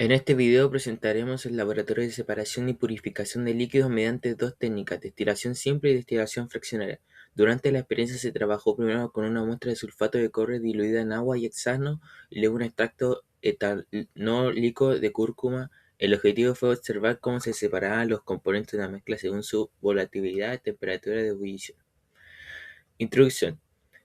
En este video presentaremos el laboratorio de separación y purificación de líquidos mediante dos técnicas, destilación simple y destilación fraccionaria. Durante la experiencia se trabajó primero con una muestra de sulfato de cobre diluida en agua y hexano y luego un extracto etanólico de cúrcuma. El objetivo fue observar cómo se separaban los componentes de una mezcla según su volatilidad y temperatura de ebullición. Introducción.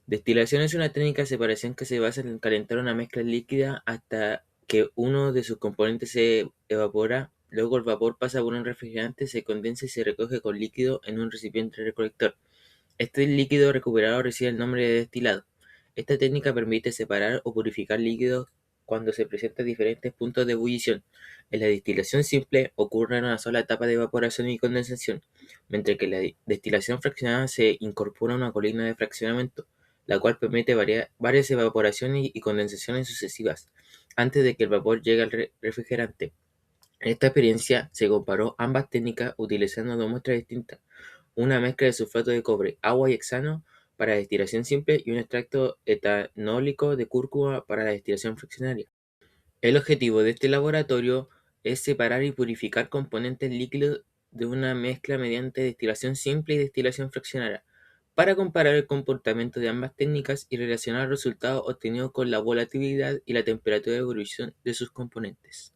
Destilación es una técnica de separación que se basa en calentar una mezcla líquida hasta que uno de sus componentes se evapora. Luego el vapor pasa por un refrigerante, se condensa y se recoge con líquido en un recipiente recolector. Este líquido recuperado recibe el nombre de destilado. Esta técnica permite separar o purificar líquidos cuando se presentan diferentes puntos de ebullición. En la destilación simple ocurre en una sola etapa de evaporación y condensación, mientras que en la destilación fraccionada se incorpora una colina de fraccionamiento, la cual permite varias evaporaciones y condensaciones sucesivas antes de que el vapor llegue al refrigerante. En esta experiencia se comparó ambas técnicas utilizando dos muestras distintas, una mezcla de sulfato de cobre, agua y hexano para destilación simple y un extracto etanólico de cúrcuma para la destilación fraccionaria. El objetivo de este laboratorio es separar y purificar componentes líquidos de una mezcla mediante destilación simple y destilación fraccionaria, para comparar el comportamiento de ambas técnicas y relacionar los resultados obtenidos con la volatilidad y la temperatura de evolución de sus componentes.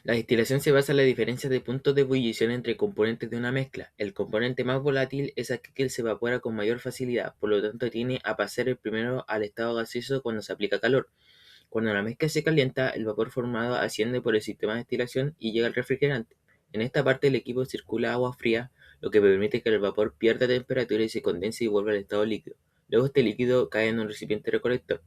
La destilación se basa en la diferencia de puntos de ebullición entre componentes de una mezcla. El componente más volátil es aquel que se evapora con mayor facilidad, por lo tanto tiende a pasar el primero al estado gaseoso cuando se aplica calor. Cuando la mezcla se calienta, el vapor formado asciende por el sistema de destilación y llega al refrigerante. En esta parte del equipo circula agua fría, lo que permite que el vapor pierda temperatura y se condense y vuelva al estado líquido. Luego este líquido cae en un recipiente recolector.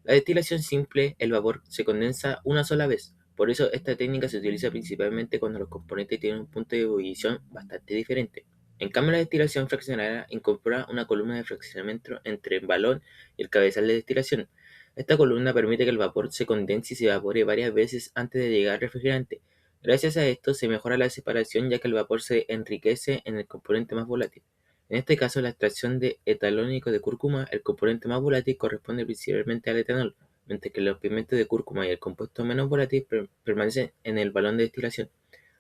La destilación simple, el vapor se condensa una sola vez. Por eso esta técnica se utiliza principalmente cuando los componentes tienen un punto de ebullición bastante diferente. En cambio, la destilación fraccionaria incorpora una columna de fraccionamiento entre el balón y el cabezal de destilación. Esta columna permite que el vapor se condense y se evapore varias veces antes de llegar al refrigerante. Gracias a esto se mejora la separación ya que el vapor se enriquece en el componente más volátil. En este caso, la extracción de etanólico de cúrcuma, el componente más volátil, corresponde principalmente al etanol, mientras que los pigmentos de cúrcuma y el compuesto menos volátil permanecen en el balón de destilación.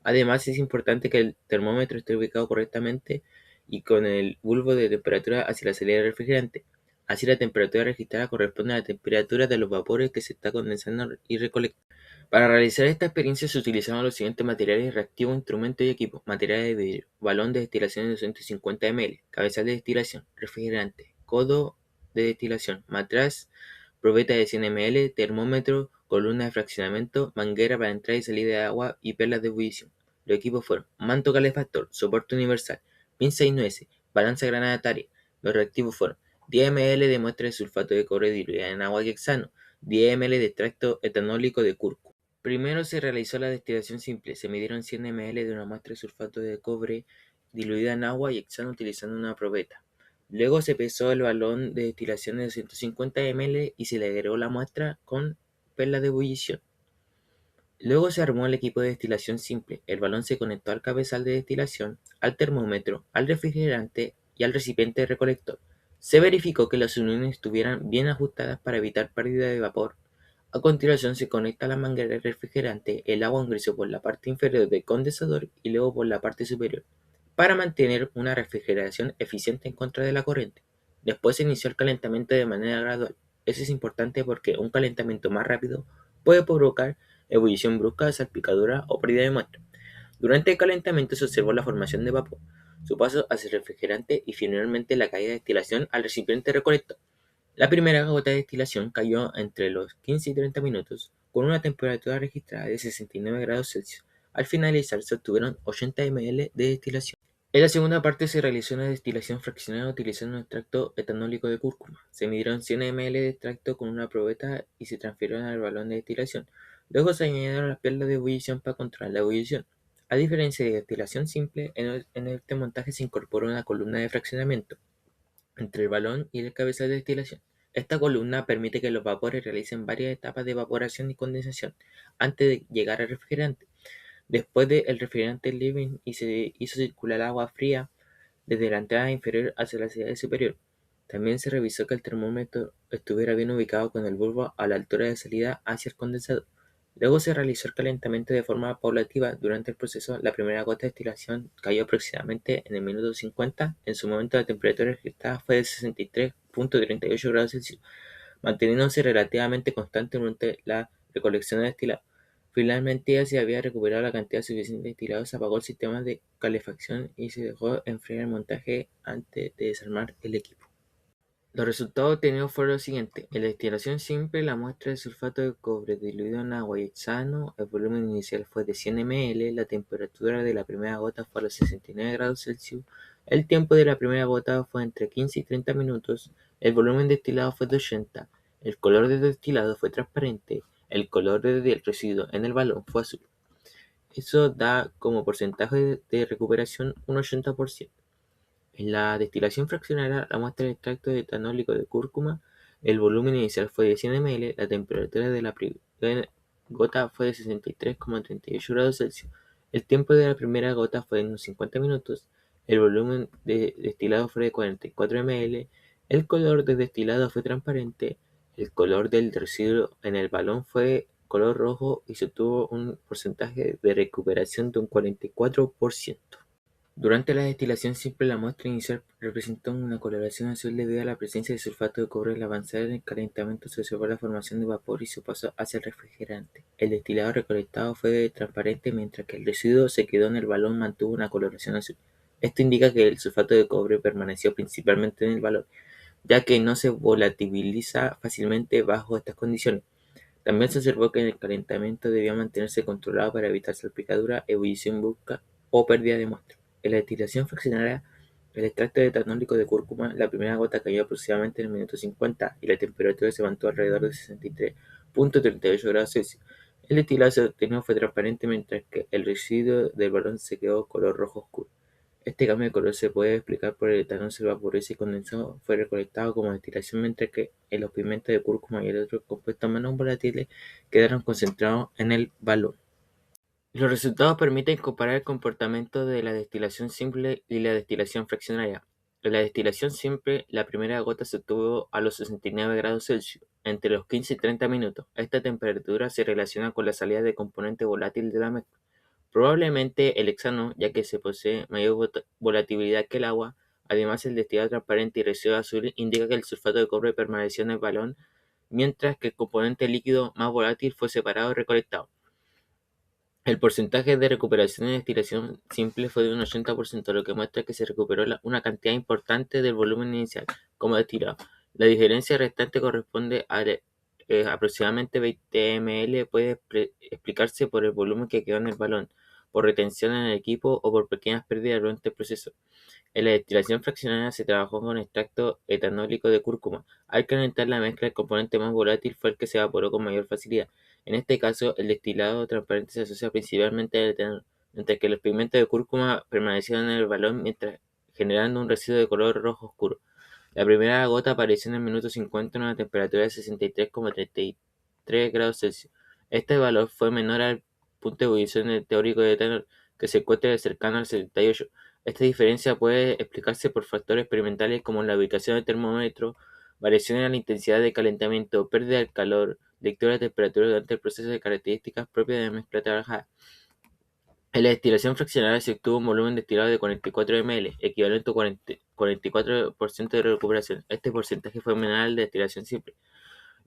Además, es importante que el termómetro esté ubicado correctamente y con el bulbo de temperatura hacia la salida del refrigerante. Así, la temperatura registrada corresponde a la temperatura de los vapores que se está condensando y recolectando. Para realizar esta experiencia se utilizaron los siguientes materiales reactivos, instrumentos y equipos: materiales de vidrio, balón de destilación de 250 ml, cabezal de destilación, refrigerante, codo de destilación, matraz, probeta de 100 ml, termómetro, columna de fraccionamiento, manguera para entrada y salida de agua y perlas de ebullición. Los equipos fueron manto calefactor, soporte universal, pinza y nueces, balanza granataria. Los reactivos fueron 10 ml de muestra de sulfato de cobre diluida en agua y hexano, 10 ml de extracto etanólico de cúrcuma. Primero se realizó la destilación simple. Se midieron 100 ml de una muestra de sulfato de cobre diluida en agua y hexano utilizando una probeta. Luego se pesó el balón de destilación de 250 ml y se le agregó la muestra con perla de ebullición. Luego se armó el equipo de destilación simple. El balón se conectó al cabezal de destilación, al termómetro, al refrigerante y al recipiente recolector. Se verificó que las uniones estuvieran bien ajustadas para evitar pérdida de vapor. A continuación se conecta la manguera del refrigerante. El agua ingresó por la parte inferior del condensador y luego por la parte superior, para mantener una refrigeración eficiente en contra de la corriente. Después se inició el calentamiento de manera gradual. Eso es importante porque un calentamiento más rápido puede provocar ebullición brusca, salpicadura o pérdida de muestra. Durante el calentamiento se observó la formación de vapor, su paso hacia el refrigerante y finalmente la caída de destilación al recipiente recolector. La primera gota de destilación cayó entre los 15 y 30 minutos, con una temperatura registrada de 69 grados Celsius. Al finalizar se obtuvieron 80 ml de destilación. En la segunda parte se realizó una destilación fraccionada utilizando un extracto etanólico de cúrcuma. Se midieron 100 ml de extracto con una probeta y se transfirieron al balón de destilación. Luego se añadieron las perlas de ebullición para controlar la ebullición. A diferencia de destilación simple, en este montaje se incorporó una columna de fraccionamiento entre el balón y el cabezal de destilación. Esta columna permite que los vapores realicen varias etapas de evaporación y condensación antes de llegar al refrigerante. Después el refrigerante Living y se hizo circular agua fría desde la entrada inferior hacia la salida superior. También se revisó que el termómetro estuviera bien ubicado con el bulbo a la altura de salida hacia el condensador. Luego se realizó el calentamiento de forma paulativa. Durante el proceso, la primera gota de destilación cayó aproximadamente en el minuto 50. En su momento, la temperatura registrada fue de 63,38 grados Celsius, manteniéndose relativamente constante durante la recolección de destilado. Finalmente, ya se había recuperado la cantidad suficiente de destilado, se apagó el sistema de calefacción y se dejó enfriar el montaje antes de desarmar el equipo. Los resultados obtenidos fueron los siguientes: en la destilación simple, la muestra de sulfato de cobre diluido en agua y hexano, el volumen inicial fue de 100 ml, la temperatura de la primera gota fue a los 69 grados Celsius, el tiempo de la primera gota fue entre 15 y 30 minutos, el volumen destilado fue de 80, el color del destilado fue transparente, el color del residuo en el balón fue azul. Eso da como porcentaje de recuperación un 80%. En la destilación fraccionaria, la muestra de extracto de etanólico de cúrcuma, el volumen inicial fue de 100 ml, la temperatura de la primera gota fue de 63,38 grados Celsius, el tiempo de la primera gota fue de unos 50 minutos, el volumen de destilado fue de 44 ml, el color del destilado fue transparente, el color del residuo en el balón fue color rojo y se obtuvo un porcentaje de recuperación de un 44%. Durante la destilación simple, la muestra inicial presentó una coloración azul debido a la presencia de sulfato de cobre. Al avanzar en el calentamiento se observó la formación de vapor y su paso hacia el refrigerante. El destilado recolectado fue transparente, mientras que el residuo se quedó en el balón mantuvo una coloración azul. Esto indica que el sulfato de cobre permaneció principalmente en el balón, ya que no se volatiliza fácilmente bajo estas condiciones. También se observó que el calentamiento debía mantenerse controlado para evitar salpicadura, ebullición brusca o pérdida de muestra. En la destilación fraccionaria, el extracto de etanólico de cúrcuma, la primera gota cayó aproximadamente en el minuto 50 y la temperatura se mantuvo alrededor de 63,38 grados Celsius. El destilado se obtenido fue transparente, mientras que el residuo del balón se quedó color rojo oscuro. Este cambio de color se puede explicar por el etanol se vaporizó y condensado, fue recolectado como destilación, mientras que los pigmentos de cúrcuma y el otro compuestos menos volátiles quedaron concentrados en el balón. Los resultados permiten comparar el comportamiento de la destilación simple y la destilación fraccionaria. En la destilación simple, la primera gota se obtuvo a los 69 grados Celsius, entre los 15 y 30 minutos. Esta temperatura se relaciona con la salida de componente volátil de la mezcla. Probablemente el hexano, ya que se posee mayor volatilidad que el agua. Además, el destilado transparente y residuo azul indica que el sulfato de cobre permaneció en el balón, mientras que el componente líquido más volátil fue separado y recolectado. El porcentaje de recuperación en destilación simple fue de un 80%, lo que muestra que se recuperó una cantidad importante del volumen inicial como destilado. La diferencia restante corresponde a aproximadamente 20 ml. Puede explicarse por el volumen que quedó en el balón, por retención en el equipo o por pequeñas pérdidas durante el proceso. En la destilación fraccionaria se trabajó con extracto etanólico de cúrcuma. Al calentar la mezcla, el componente más volátil fue el que se evaporó con mayor facilidad. En este caso, el destilado transparente se asocia principalmente al etanol, mientras que los pigmentos de cúrcuma permanecieron en el balón generando un residuo de color rojo oscuro. La primera gota apareció en el minuto 50 en una temperatura de 63,33 grados Celsius. Este valor fue menor al punto de ebullición teórico de etanol, que se encuentra cercano al 78. Esta diferencia puede explicarse por factores experimentales como la ubicación del termómetro, variaciones en la intensidad de calentamiento, pérdida de calor, lectura de temperatura durante el proceso de características propias de la mezcla trabajada. En la destilación fraccionaria se obtuvo un volumen destilado de 44 ml, equivalente a 44% de recuperación. Este porcentaje fue menor al de destilación simple,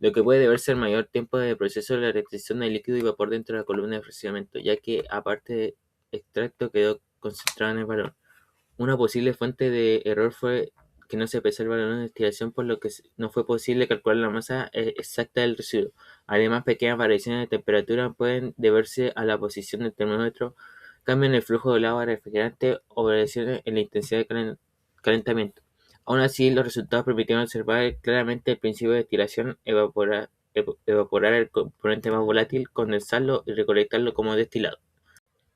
lo que puede deberse al mayor tiempo de proceso de la retención de líquido y vapor dentro de la columna de fraccionamiento, ya que aparte de extracto quedó concentrado en el balón. Una posible fuente de error fue que no se pesó el balón de destilación, por lo que no fue posible calcular la masa exacta del residuo. Además, pequeñas variaciones de temperatura pueden deberse a la posición del termómetro, cambio en el flujo del agua refrigerante o variaciones en la intensidad de calentamiento. Aún así, los resultados permitieron observar claramente el principio de destilación: evaporar el componente más volátil, condensarlo y recolectarlo como destilado.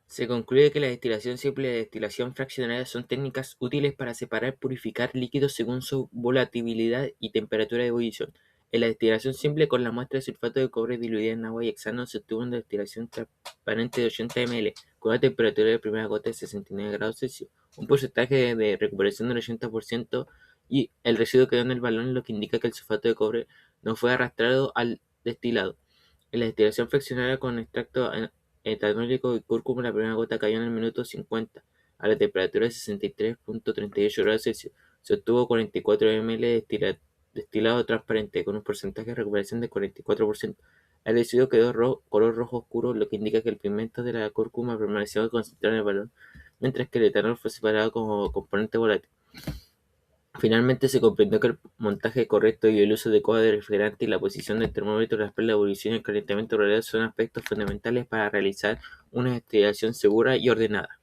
Se concluye que la destilación simple y la destilación fraccionaria son técnicas útiles para separar y purificar líquidos según su volatilidad y temperatura de ebullición. En la destilación simple, con la muestra de sulfato de cobre diluida en agua y hexano, se obtuvo una destilación transparente de 80 ml, con una temperatura de primera gota de 69 grados Celsius, un porcentaje de recuperación del 80%, y el residuo quedó en el balón, lo que indica que el sulfato de cobre no fue arrastrado al destilado. En la destilación fraccionada con extracto etanólico y cúrcuma, la primera gota cayó en el minuto 50 a la temperatura de 63,38 grados Celsius. Se obtuvo 44 ml de destilado transparente, con un porcentaje de recuperación de 44%. El residuo quedó color rojo oscuro, lo que indica que el pigmento de la cúrcuma permaneció concentrado en el balón, mientras que el etanol fue separado como componente volátil. Finalmente se comprendió que el montaje correcto y el uso adecuado de refrigerante y la posición del termómetro, la evolución y el calentamiento global son aspectos fundamentales para realizar una destilación segura y ordenada.